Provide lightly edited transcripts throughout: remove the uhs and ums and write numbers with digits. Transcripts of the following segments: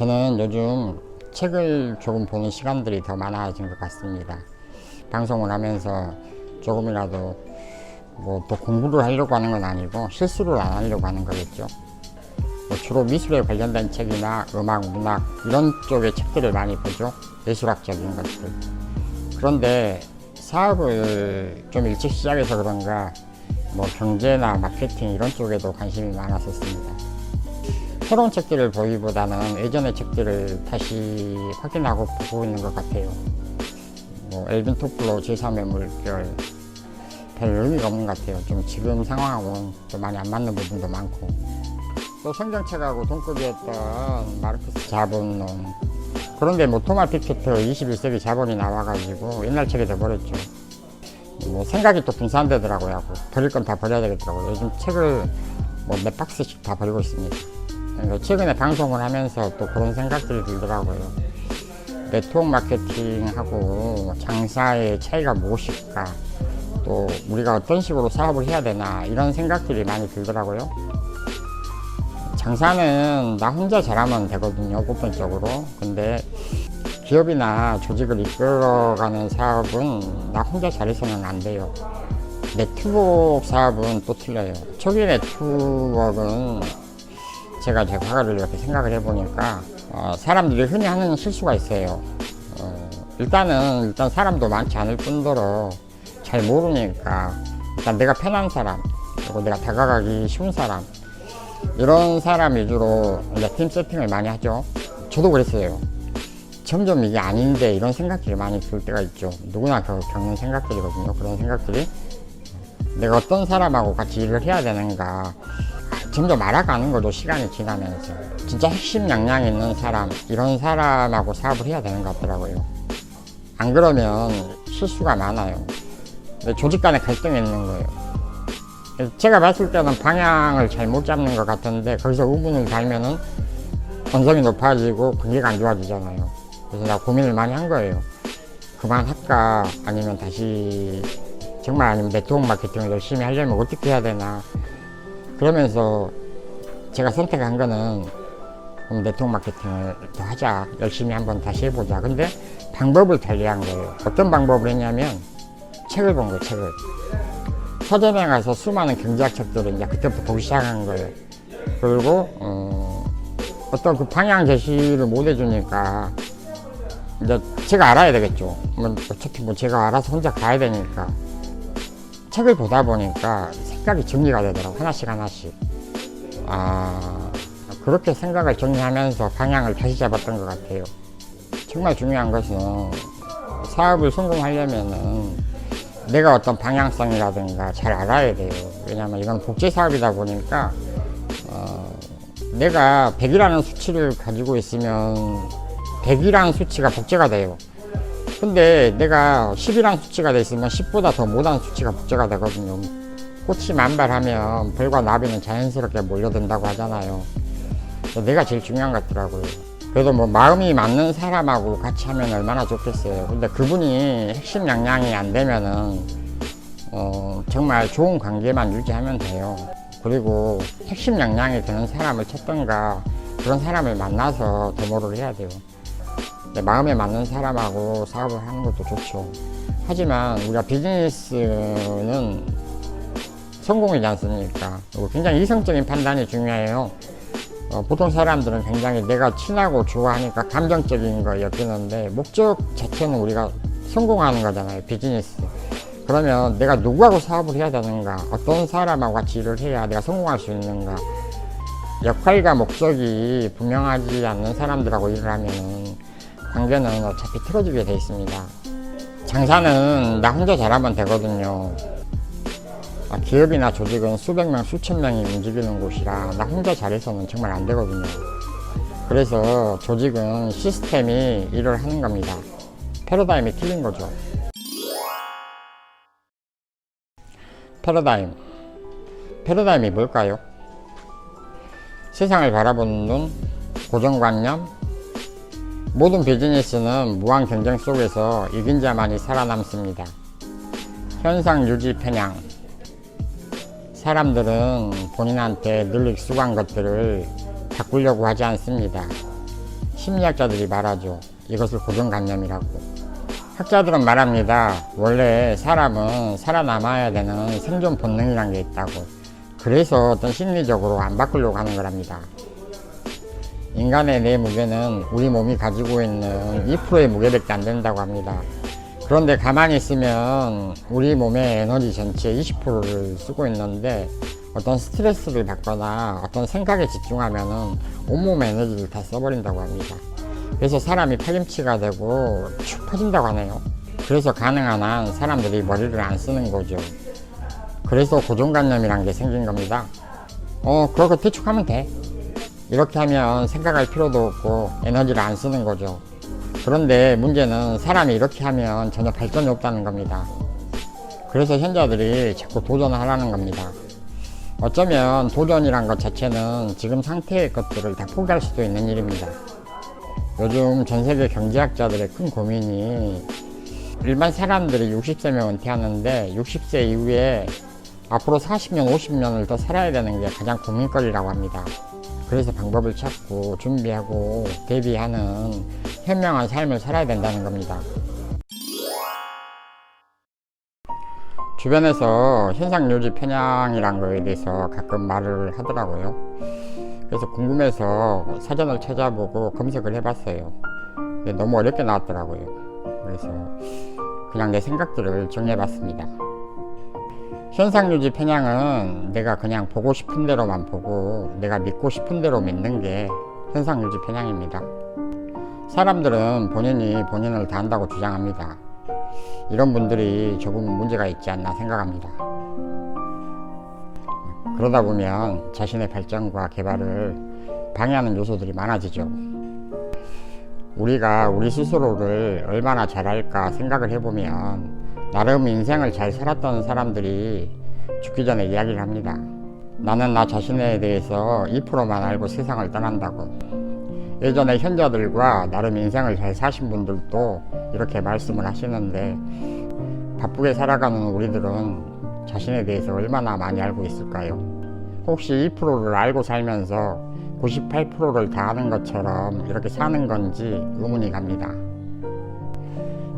저는 요즘 책을 조금 보는 시간들이 더 많아진 것 같습니다. 방송을 하면서 조금이라도 또 공부를 하려고 하는 건 아니고 실수를 안 하려고 하는 거겠죠. 주로 미술에 관련된 책이나 음악, 문학 이런 쪽의 책들을 많이 보죠. 예술학적인 것들. 그런데 사업을 좀 일찍 시작해서 그런가 경제나 마케팅 이런 쪽에도 관심이 많았었습니다. 새로운 책들을 보기보다는 예전의 책들을 다시 확인하고 보고 있는 것 같아요. 엘빈 토플러 제3의 물결 별 의미가 없는 것 같아요. 좀 지금 상황하고는 좀 많이 안 맞는 부분도 많고, 또 성경책하고 동급이었던 마르크스 자본론, 그런데 토마 피케트 21세기 자본이 나와가지고 옛날 책이 돼버렸죠. 생각이 또 분산되더라고요. 버릴 건 다 버려야 되겠더라고요. 요즘 책을 몇 박스씩 다 버리고 있습니다. 최근에 방송을 하면서 또 그런 생각들이 들더라고요. 네트워크 마케팅하고 장사의 차이가 무엇일까, 또 우리가 어떤 식으로 사업을 해야 되나, 이런 생각들이 많이 들더라고요. 장사는 나 혼자 잘하면 되거든요, 보편적으로. 근데 기업이나 조직을 이끌어가는 사업은 나 혼자 잘해서는 안 돼요. 네트워크 사업은 또 틀려요. 초기 네트워크는 제가 제 과거를 이렇게 생각을 해보니까 사람들이 흔히 하는 실수가 있어요. 일단 사람도 많지 않을 뿐더러 잘 모르니까 일단 내가 편한 사람, 그리고 내가 다가가기 쉬운 사람, 이런 사람 위주로 팀 세팅을 많이 하죠. 저도 그랬어요. 점점 이게 아닌데 이런 생각들이 많이 들 때가 있죠. 누구나 겪는 생각들이거든요. 그런 생각들이 내가 어떤 사람하고 같이 일을 해야 되는가 점점 알아가는 거죠. 시간이 지나면서 진짜 핵심 역량이 있는 사람, 이런 사람하고 사업을 해야 되는 것 같더라고요. 안 그러면 실수가 많아요. 조직 간에 갈등이 있는 거예요. 제가 봤을 때는 방향을 잘못 잡는 것 같은데 거기서 의문을 달면은 언성이 높아지고 관계가 안 좋아지잖아요. 그래서 나 고민을 많이 한 거예요. 그만할까, 아니면 다시 아니면 네트워크 마케팅을 열심히 하려면 어떻게 해야 되나. 그러면서 제가 선택한 거는 그럼 네트워크 마케팅을 더 하자, 열심히 한번 다시 해보자. 근데 방법을 달리한 거예요. 어떤 방법을 했냐면 책을 본 거예요. 책을 서점에 가서 수많은 경제학 책들을 이제 그때부터 보기 시작한 거예요. 그리고 어떤 그 방향 제시를 못 해주니까 이제 제가 알아야 되겠죠. 어차피 제가 알아서 혼자 가야 되니까 책을 보다 보니까 생각이 정리가 되더라고. 하나씩 그렇게 생각을 정리하면서 방향을 다시 잡았던 것 같아요. 정말 중요한 것은 사업을 성공하려면은 내가 어떤 방향성이라든가 잘 알아야 돼요. 왜냐하면 이건 복제 사업이다 보니까 내가 100이라는 수치를 가지고 있으면 100이라는 수치가 복제가 돼요. 근데 내가 10이라는 수치가 돼 있으면 10보다 더 못한 수치가 복제가 되거든요. 꽃이 만발하면 벌과 나비는 자연스럽게 몰려든다고 하잖아요. 내가 제일 중요한 것 같더라고요. 그래도 마음이 맞는 사람하고 같이 하면 얼마나 좋겠어요. 근데 그분이 핵심 역량이 안 되면은 정말 좋은 관계만 유지하면 돼요. 그리고 핵심 역량이 되는 사람을 찾던가 그런 사람을 만나서 데모를 해야 돼요. 마음에 맞는 사람하고 사업을 하는 것도 좋죠. 하지만 우리가 비즈니스는 성공이지 않습니까? 그리고 굉장히 이성적인 판단이 중요해요. 보통 사람들은 굉장히 내가 친하고 좋아하니까 감정적인 거 엮이는데 목적 자체는 우리가 성공하는 거잖아요. 비즈니스. 그러면 내가 누구하고 사업을 해야 되는가, 어떤 사람하고 같이 일을 해야 내가 성공할 수 있는가, 역할과 목적이 분명하지 않는 사람들하고 일을 하면 관계는 어차피 틀어지게 돼 있습니다. 장사는 나 혼자 잘하면 되거든요. 기업이나 조직은 수백 명, 수천 명이 움직이는 곳이라 나 혼자 잘해서는 정말 안 되거든요. 그래서 조직은 시스템이 일을 하는 겁니다. 패러다임이 틀린 거죠. 패러다임이 뭘까요? 세상을 바라보는 눈, 고정관념. 모든 비즈니스는 무한 경쟁 속에서 이긴 자만이 살아남습니다. 현상 유지 편향. 사람들은 본인한테 늘 익숙한 것들을 바꾸려고 하지 않습니다. 심리학자들이 말하죠. 이것을 고정관념이라고. 학자들은 말합니다. 원래 사람은 살아남아야 되는 생존 본능이란 게 있다고. 그래서 어떤 심리적으로 안 바꾸려고 하는 거랍니다. 인간의 내 무게는 우리 몸이 가지고 있는 2%의 무게밖에 안 된다고 합니다. 그런데 가만히 있으면 우리 몸의 에너지 전체의 20%를 쓰고 있는데 어떤 스트레스를 받거나 어떤 생각에 집중하면은 온몸의 에너지를 다 써버린다고 합니다. 그래서 사람이 파김치가 되고 축 퍼진다고 하네요. 그래서 가능한 한 사람들이 머리를 안 쓰는 거죠. 그래서 고정관념이란 게 생긴 겁니다. 그렇게 대충 하면 돼. 이렇게 하면 생각할 필요도 없고 에너지를 안 쓰는 거죠. 그런데 문제는 사람이 이렇게 하면 전혀 발전이 없다는 겁니다. 그래서 현자들이 자꾸 도전을 하라는 겁니다. 어쩌면 도전이란 것 자체는 지금 상태의 것들을 다 포기할 수도 있는 일입니다. 요즘 전 세계 경제학자들의 큰 고민이 일반 사람들이 60세면 은퇴하는데 60세 이후에 앞으로 40년, 50년을 더 살아야 되는 게 가장 고민거리라고 합니다. 그래서 방법을 찾고 준비하고 대비하는 현명한 삶을 살아야 된다는 겁니다. 주변에서 현상유지 편향이란 거에 대해서 가끔 말을 하더라고요. 그래서 궁금해서 사전을 찾아보고 검색을 해봤어요. 근데 너무 어렵게 나왔더라고요. 그래서 그냥 내 생각들을 정리해봤습니다. 현상유지 편향은 내가 그냥 보고 싶은 대로만 보고 내가 믿고 싶은 대로 믿는 게 현상유지 편향입니다. 사람들은 본인이 본인을 다 안다고 주장합니다. 이런 분들이 조금 문제가 있지 않나 생각합니다. 그러다 보면 자신의 발전과 개발을 방해하는 요소들이 많아지죠. 우리가 우리 스스로를 얼마나 잘할까 생각을 해보면 나름 인생을 잘 살았던 사람들이 죽기 전에 이야기를 합니다. 나는 나 자신에 대해서 2%만 알고 세상을 떠난다고. 예전에 현자들과 나름 인생을 잘 사신 분들도 이렇게 말씀을 하시는데 바쁘게 살아가는 우리들은 자신에 대해서 얼마나 많이 알고 있을까요? 혹시 2%를 알고 살면서 98%를 다 아는 것처럼 이렇게 사는 건지 의문이 갑니다.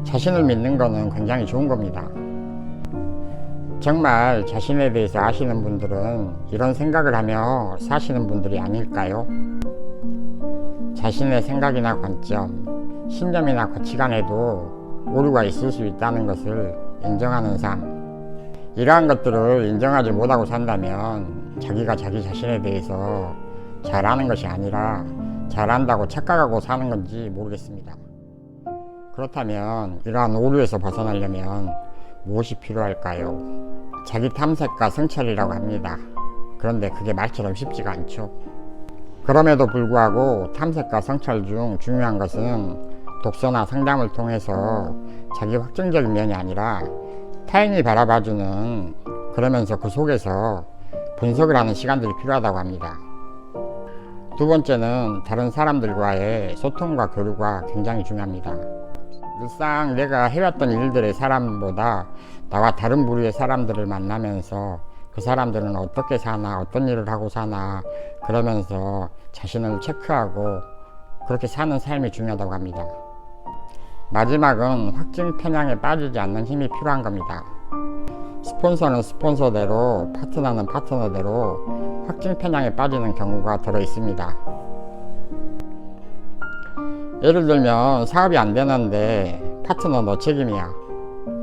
자신을 믿는 거는 굉장히 좋은 겁니다. 정말 자신에 대해서 아시는 분들은 이런 생각을 하며 사시는 분들이 아닐까요? 자신의 생각이나 관점, 신념이나 가치관에도 오류가 있을 수 있다는 것을 인정하는 삶. 이러한 것들을 인정하지 못하고 산다면 자기가 자기 자신에 대해서 잘하는 것이 아니라 잘한다고 착각하고 사는 건지 모르겠습니다. 그렇다면 이러한 오류에서 벗어나려면 무엇이 필요할까요? 자기 탐색과 성찰이라고 합니다. 그런데 그게 말처럼 쉽지가 않죠. 그럼에도 불구하고 탐색과 성찰 중 중요한 것은 독서나 상담을 통해서 자기 확정적인 면이 아니라 타인이 바라봐주는, 그러면서 그 속에서 분석을 하는 시간들이 필요하다고 합니다. 두 번째는 다른 사람들과의 소통과 교류가 굉장히 중요합니다. 늘상 내가 해왔던 일들의 사람보다 나와 다른 부류의 사람들을 만나면서 그 사람들은 어떻게 사나, 어떤 일을 하고 사나, 그러면서 자신을 체크하고 그렇게 사는 삶이 중요하다고 합니다. 마지막은 확증 편향에 빠지지 않는 힘이 필요한 겁니다. 스폰서는 스폰서대로, 파트너는 파트너대로 확증 편향에 빠지는 경우가 들어 있습니다. 예를 들면 사업이 안 되는데 파트너 너 책임이야.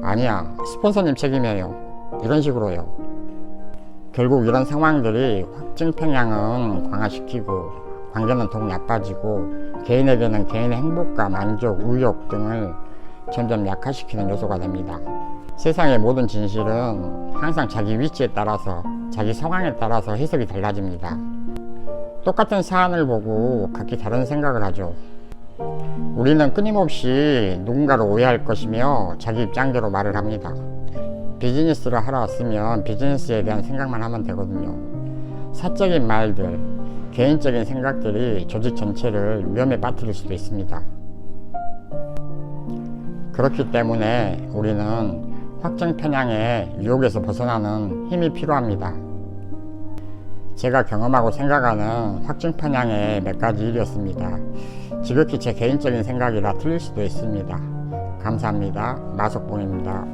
아니야, 스폰서님 책임이에요. 이런 식으로요. 결국 이런 상황들이 확증 편향은 강화시키고 관계는 더욱 나빠지고 개인에게는 개인의 행복과 만족, 의욕 등을 점점 약화시키는 요소가 됩니다. 세상의 모든 진실은 항상 자기 위치에 따라서, 자기 상황에 따라서 해석이 달라집니다. 똑같은 사안을 보고 각기 다른 생각을 하죠. 우리는 끊임없이 누군가를 오해할 것이며 자기 입장대로 말을 합니다. 비즈니스를 하러 왔으면 비즈니스에 대한 생각만 하면 되거든요. 사적인 말들, 개인적인 생각들이 조직 전체를 위험에 빠뜨릴 수도 있습니다. 그렇기 때문에 우리는 확증 편향의 유혹에서 벗어나는 힘이 필요합니다. 제가 경험하고 생각하는 확증 편향의 몇 가지 일이었습니다. 지극히 제 개인적인 생각이라 틀릴 수도 있습니다. 감사합니다. 마석봉입니다.